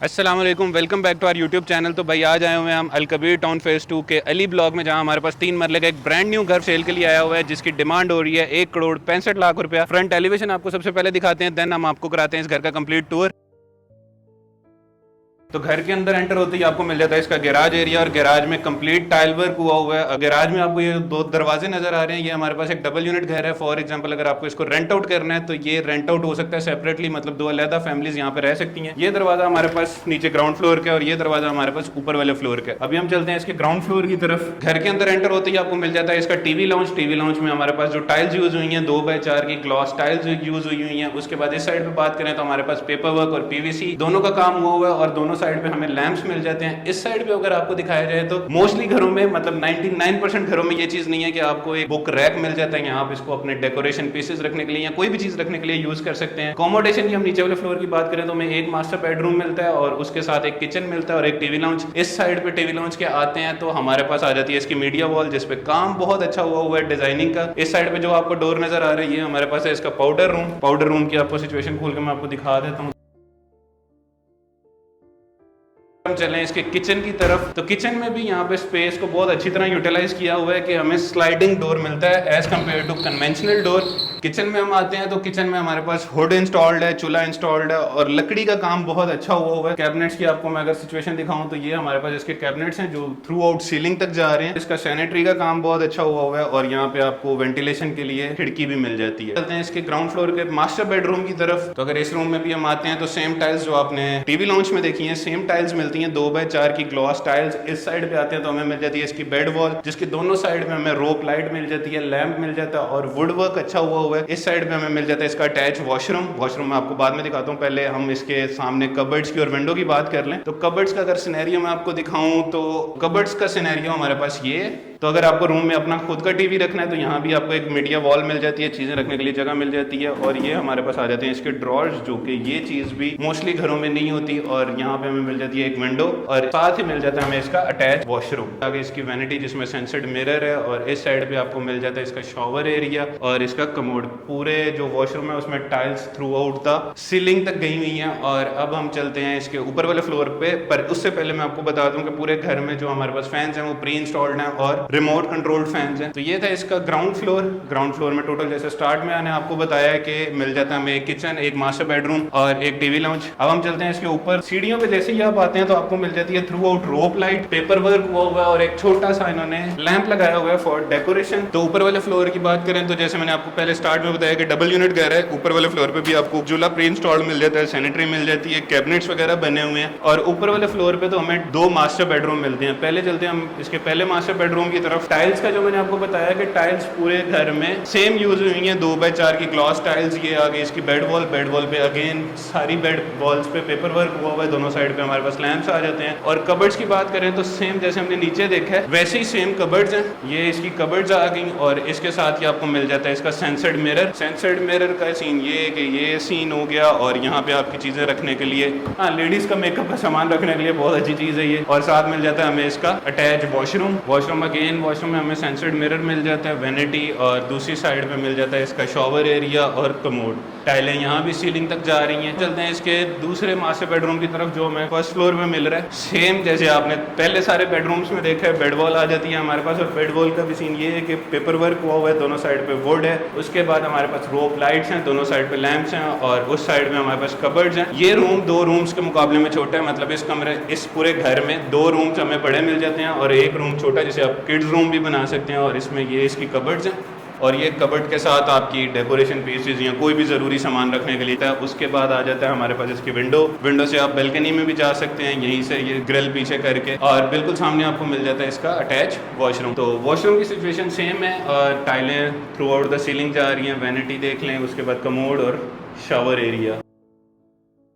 अस्सलाम वालेकुम, welcome back to our YouTube channel. तो भाई आज आए हुए हैं हम अलकबीर टाउन फेज़ 2 के अली ब्लॉक में, जहां हमारे पास 3 मरले का एक ब्रांड न्यू घर सेल के लिए आया हुआ है, जिसकी डिमांड हो रही है 1 करोड़ 65 लाख रुपया। फ्रंट एलिवेशन आपको सबसे पहले दिखाते हैं, देन हम आपको कराते हैं इस घर का कंप्लीट टूर। तो घर के अंदर एंटर होते ही आपको मिल जाता है इसका गैराज एरिया, और गैराज में कंप्लीट टाइल वर्क हुआ हुआ है। गैराज में आपको ये 2 दरवाजे नजर आ रहे हैं। ये हमारे पास एक डबल यूनिट घर है। फॉर एग्जांपल अगर आपको इसको रेंट आउट करना है तो ये रेंट आउट हो सकता है सेपरेटली, मतलब 2 अलग फैमिलीज यहाँ पे रह सकती हैं। ये दरवाजा हमारे पास नीचे ग्राउंड फ्लोर का, और ये दरवाजा हमारे पास ऊपर वाले फ्लोर का। अभी हम चलते हैं इसके ग्राउंड फ्लोर की तरफ। घर के अंदर एंटर होते ही आपको मिल जाता है इसका टीवी लाउंज। टीवी लाउंज में हमारे पास जो टाइल्स यूज हुई है 2x4 की ग्लॉस टाइल्स यूज हुई है। उसके बाद इस साइड पे बात करें तो हमारे पास पेपर वर्क और पीवीसी दोनों का काम हुआ हुआ है, और दोनों साइड पे हमें लैंप्स मिल जाते हैं। इस साइड पे अगर आपको दिखाया जाए तो मोस्टली घरों में, मतलब 99% घरों में ये चीज नहीं है कि आपको एक बुक रैक मिल जाता है। यहाँ आप इसको अपने डेकोरेशन पीसेस रखने के लिए या कोई भी चीज रखने के लिए यूज कर सकते हैं। अकोमोडेशन की हम नीचे वाले फ्लोर की बात करें तो हमें एक मास्टर बेडरूम मिलता है, और उसके साथ एक किचन मिलता है और एक टीवी लाउंज। इस साइड पे टीवी लाउंज के आते हैं तो हमारे पास आ जाती है इसकी मीडिया वॉल, जिसपे काम बहुत अच्छा हुआ है डिजाइनिंग का। इस साइड पे जो आपको डोर नजर आ रही है हमारे पास है इसका पाउडर रूम। पाउडर रूम की आपको सिचुएशन खोल के मैं आपको दिखा देता हूँ। हम चलें इसके किचन की तरफ, तो किचन में भी यहाँ पे स्पेस को बहुत अच्छी तरह यूटिलाइज किया हुआ है कि हमें स्लाइडिंग डोर मिलता है as compared to conventional door. Kitchen में हम आते हैं तो किचन में हमारे पास हुड इंस्टॉल्ड है, चूल्हा इंस्टॉल्ड है, और लकड़ी का काम बहुत अच्छा हुआ है। कैबिनेट्स की आपको मैं अगर सिचुएशन दिखाऊं तो ये हमारे पास इसके कैबिनेट्स हैं जो थ्रू आउट सीलिंग तक जा रहे हैं। इसका सैनिटरी का काम बहुत अच्छा हुआ है, और यहाँ पे आपको वेंटिलेशन के लिए खिड़की भी मिल जाती है। चलते हैं इसके ग्राउंड फ्लोर के मास्टर बेडरूम की तरफ। तो अगर इस रूम में भी हम आते हैं तो सेम टाइल्स जो आपने टीवी लाउंज में देखी है सेम टाइल्स मिलती है, 2x4 की ग्लॉस टाइल्स। इस साइड पे आते हैं तो हमें मिल जाती है इसकी बेड वॉल, जिसके दोनों साइड में हमें रोप लाइट मिल जाती है, लैंप मिल जाता है, और वुड वर्क अच्छा हुआ है। इस साइड पे हमें मिल जाता है इसका अटैच वॉशरूम। वॉशरूम मैं आपको बाद में दिखाता हूँ, पहले हम इसके सामने कबर्ड्स की और विंडो की बात कर लें। तो कबर्ड्स का अगर सिनेरियो मैं आपको दिखाऊं तो कबर्ड्स का सिनेरियो हमारे पास ये। तो अगर आपको रूम में अपना खुद का टीवी रखना है तो यहाँ भी आपको एक मीडिया वॉल मिल जाती है, चीजें रखने के लिए जगह मिल जाती है। और ये हमारे पास आ जाते हैं इसके ड्रॉर्स, जो कि ये चीज भी मोस्टली घरों में नहीं होती। और यहाँ पे हमें मिल जाती है एक विंडो, और साथ ही मिल जाता है हमें इसका अटैच वॉशरूम। आगे इसकी वैनिटी जिसमें सेंसर्ड मिरर है, और इस साइड पे आपको मिल जाता है इसका शॉवर एरिया और इसका कमोड। पूरे जो वॉशरूम है उसमें tiles through out the ceiling तक गई हुई है। और अब हम चलते हैं इसके ऊपर वाले फ्लोर पे, पर उससे पहले मैं आपको बता दूं कि पूरे घर में जो हमारे पास फैंस हैं वो प्री इंस्टॉल्ड हैं और रिमोट कंट्रोल्ड फैंस हैं। तो ये था इसका ग्राउंड फ्लोर। ग्राउंड फ्लोर में टोटल जैसे स्टार्ट में मैंने आपको बताया कि मिल जाता है हमें एक किचन, एक मास्टर बेडरूम और एक टीवी लाउंज। अब हम चलते हैं इसके ऊपर। सीढ़ियों पे जैसे ही आप आते हैं तो आपको मिल जाती है थ्रू आउट रोप लाइट, पेपर वर्क हुआ हुआ है, और एक छोटा सा इन्होंने लैंप लगाया हुआ है फॉर डेकोरेशन। तो ऊपर वाले फ्लोर की बात करें तो जैसे मैंने आपको पहले स्टार्ट में बताया कि डबल यूनिट घर है। ऊपर वाले फ्लोर पे भी आपको चूल्हा प्री इंस्टॉल्ड मिल जाता है, सैनिटरी मिल जाती है, कैबिनेट्स वगैरह बने हुए हैं। और ऊपर वाले फ्लोर पे तो हमें 2 मास्टर बेडरूम मिलते हैं। पहले चलते हैं हम इसके पहले मास्टर बेडरूम की तरफ। टाइल्स का जो मैंने आपको बताया कि टाइल्स पूरे घर में सेम यूज हुई है, 2x4 की ग्लॉस टाइल्स। ये आगे इसकी बेड वॉल पे अगेन सारी बेड वॉल्स पे पेपर वर्क हुआ हुआ है। दोनों साइड पे हमारे पास लैंप्स आ जाते हैं। और कबर्ड्स की बात करें तो सेम जैसे हमने नीचे देखा है वैसे ही सेम कबर्ड्स हैं। ये इसकी कबर्ड्स आ गई, और इसके साथ ही आपको मिल जाता है इसका सेंसर्ड मिरर। सेंसर्ड मिरर का सीन ये कि ये सीन हो गया, और यहाँ पे आपकी चीजें रखने के लिए, हाँ, लेडीज का मेकअप का सामान रखने के लिए बहुत अच्छी चीज है ये। और साथ मिल जाता है हमें इसका attach washroom. Washroom again washroom में हमें सेंसर्ड मिरर मिल जाता है, वेनिटी, और दूसरी साइड पे मिल जाता है इसका शॉवर एरिया और कमोड। टाइलें यहाँ भी सीलिंग तक जा रही हैं। चलते हैं इसके दूसरे मास्टर बेडरूम की तरफ जो हमें फर्स्ट फ्लोर में मिल रहा है। सेम जैसे आपने पहले सारे बेडरूम्स में देखा है, बेड वॉल आ जाती है हमारे पास। और बेड वॉल का भी सीन ये है कि पेपर वर्क हुआ हुआ है, दोनों साइड पे वुड है। उसके बाद हमारे पास रोप लाइट्स हैं, दोनों साइड पे लैंप्स हैं, और उस साइड में हमारे पास कबर्ड्स हैं। ये रूम 2 रूम्स के मुकाबले में छोटा है, मतलब इस पूरे घर में 2 रूम्स हमें बड़े मिल जाते हैं और एक रूम छोटा, जिसे आप किड्स रूम भी बना सकते हैं। और इसमें ये इसकी कबर्ड्स हैं, और ये कबर्ड के साथ आपकी डेकोरेशन पीसेज या कोई भी ज़रूरी सामान रखने के लिए था। उसके बाद आ जाता है हमारे पास इसकी विंडो से आप बैल्कनी में भी जा सकते हैं, यहीं से ये ग्रिल पीछे करके, और बिल्कुल सामने आपको मिल जाता है इसका अटैच वॉशरूम। तो वॉशरूम की सिचुएशन सेम है, और टाइलें थ्रू आउट द सीलिंग जा रही हैं, वैनिटी देख लें, उसके बाद कमोड और शावर एरिया।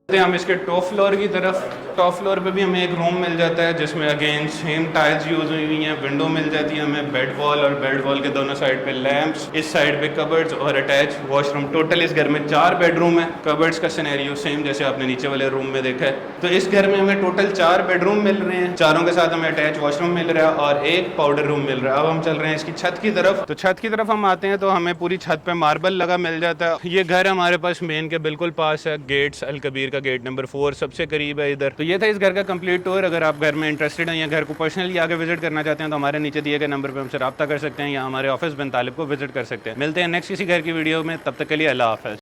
हम इसके टॉप फ्लोर की तरफ। टॉप फ्लोर पे भी हमें एक रूम मिल जाता है जिसमें अगेन सेम टाइल्स यूज हुई हुई हैं, विंडो मिल जाती है हमें, बेड वॉल, और बेड वॉल के दोनों साइड पे लैंप्स, इस साइड पे कबर्ड्स और अटैच वॉशरूम। टोटल इस घर में 4 बेडरूम है। कबर्ड्स का सिनेरियो सेम जैसे आपने नीचे वाले रूम में देखा है। तो इस घर में हमें टोटल 4 बेडरूम मिल रहे हैं, चारों के साथ हमें अटैच वॉशरूम मिल रहा है और एक पाउडर रूम मिल रहा है। अब हम चल रहे हैं इसकी छत की तरफ। तो छत की तरफ हम आते हैं तो हमें पूरी छत पे मार्बल लगा मिल जाता है। ये घर हमारे पास मेन के बिल्कुल पास है, गेट्स अलकबीर का गेट नंबर 4 सबसे करीब है इधर। तो ये था इस घर का कंप्लीट टूर। अगर आप घर में इंटरेस्टेड हैं या घर को पर्सनली आके विजिट करना चाहते हैं तो हमारे नीचे दिए गए नंबर पर हमसे रब्ता कर सकते हैं या हमारे ऑफिस बिन तालिब को विजिट कर सकते हैं। मिलते हैं नेक्स्ट किसी घर की वीडियो में, तब तक के लिए अल्लाह हाफ़िज़।